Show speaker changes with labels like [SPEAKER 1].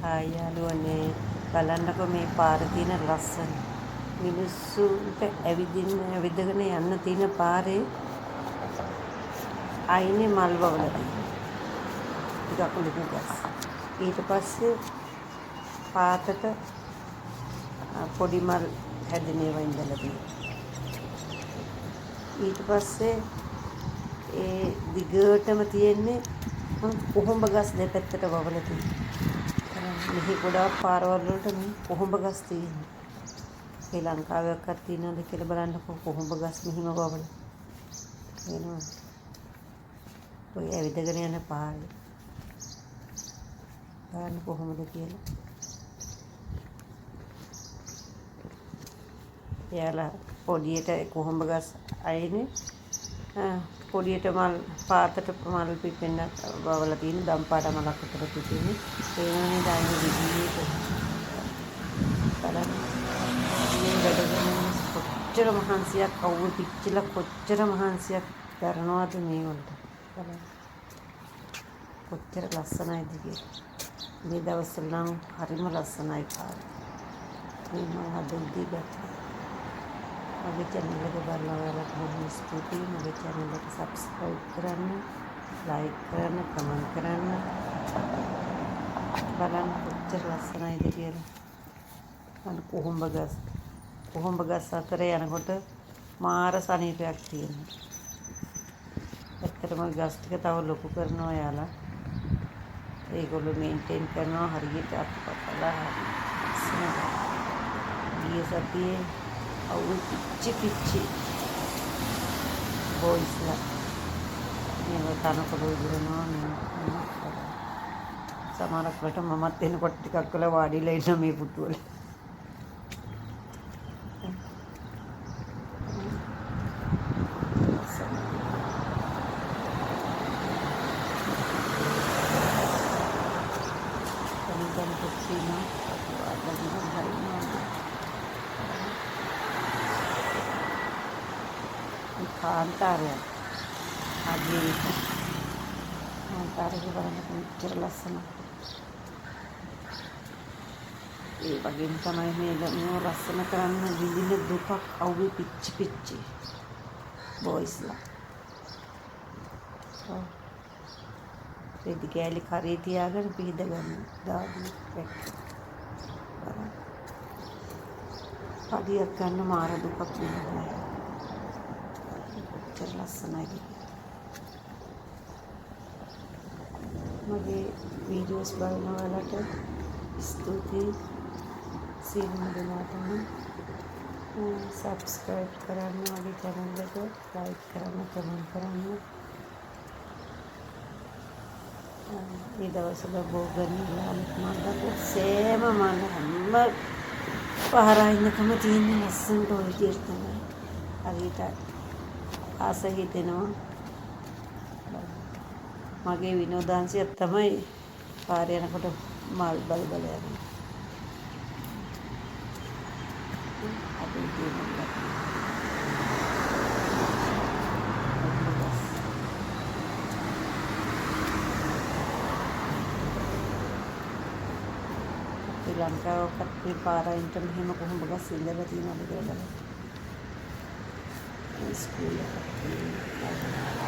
[SPEAKER 1] Hi යාළුවනේ බලන්නකො මේ පාර තියෙන ලස්සන මිනිස්සුන්ට ඇවිදගෙන යන්න තියෙන පාරේ අයිනේ මල් වවලා තියෙනවා ටිකක් ලොකු ගස් ඊට පස්සේ පාතක පොඩි මල් හැදෙන ඒවා ඉඳලා තියෙනවා ඊට පස්සේ ඒ දිගටම තියෙන්නේ කොහොඹ ගස් දෙපැත්තට වවලා තියෙනවා මෙහි ගොඩාක් පාරවල් වලට මේ කොහොඹ ගස් තියෙනවා. ශ්‍රී ලංකාවේ එකක් තියෙනවද කියලා බලන්නකො කොහොඹ ගස් මෙහිම වවලා. වෙනවද? ඔය ඇවිදගෙන යන පාරේ. බලන්න කොහොමද කියලා. එයාලා පොඩියට කොහොඹ ගස් අයිනේ පොඩියට මල් පාතට මල් පිපෙන්න වවලා තියෙන දම්පාට මලක් උතර පිටින්නේ ඒවනේ දාන්නේ විදිහට බලන්න මේ වැඩගෙන කොච්චර මහන්සියක් අවුව පිච්චිලා කොච්චර මහන්සියක් කරනවද මේ වලට බලන්න කොච්චර ලස්සනයිද කියලා මේ දවස්වල නම් හරිම ලස්සනයි පාර මේ මම හදන්නේ ගත්තා මගේ channel එක බලන ඔයාලට බොහොම ස්තුතියි මගේ channel එක subscribe කරන්න like කරන්න comment කරන්න බලන්න කොච්චර ලස්සනයිද කියලා අන්න කොහොඹ ගස් අතර යනකොට මාර සනීපයක් තියෙනවා ඇත්තටම ගස් ටික තව ලොකු කරනවා යාලා ඒගොල්ලෝ මේන්ටේන් කරනවා හරියට අත්පතලා ගිය සතියේ පිච්චි බොයිස්ලා මේ තනකොළ උදුරනවා සමහරක් වට මමත් එනකොට ටිකක් වෙලා වාඩිලා ඉන්න මේ පුටුවල කාන්තාරයක් ආජීවිත කාන්තාරේ බලන්න කොච්චර ලස්සනද ඒ වගේම තමයි මේ ලස්සන කරන්න විඳින දුකක් අවුවේ පිච්චි බොයිස්ලා රෙදි කෑලි කරේ තියාගෙන පිහිද ගන්න දාදී පඩියක් ගන්න මාර දුකක් නෙමෙයි ලස්සනයි මගේ වීඩියෝස් බලන ඔයාලට ස්තුතියි සියලුම දෙනාටම subscribe කරන්න මගේ channel එක like කරන්න comment කරන්න මේ දවස්වල බෝගනි මන්දට සෑම මම හැම පහරයින්නකම තියෙන ලස්සනට ඔය විදිහට තමයි හරියට ආස හිතෙනවා මගේ විනෝදාංශයක් තමයි පාර යනකොට මල් බල යනවා අපි ශ්‍රී ලංකාවකට මේ පාරයින්ට මෙහෙම කොහොමද ගස් ඉඳලා තියෙනවද කියලා බලන්න ස්කූල් එකක්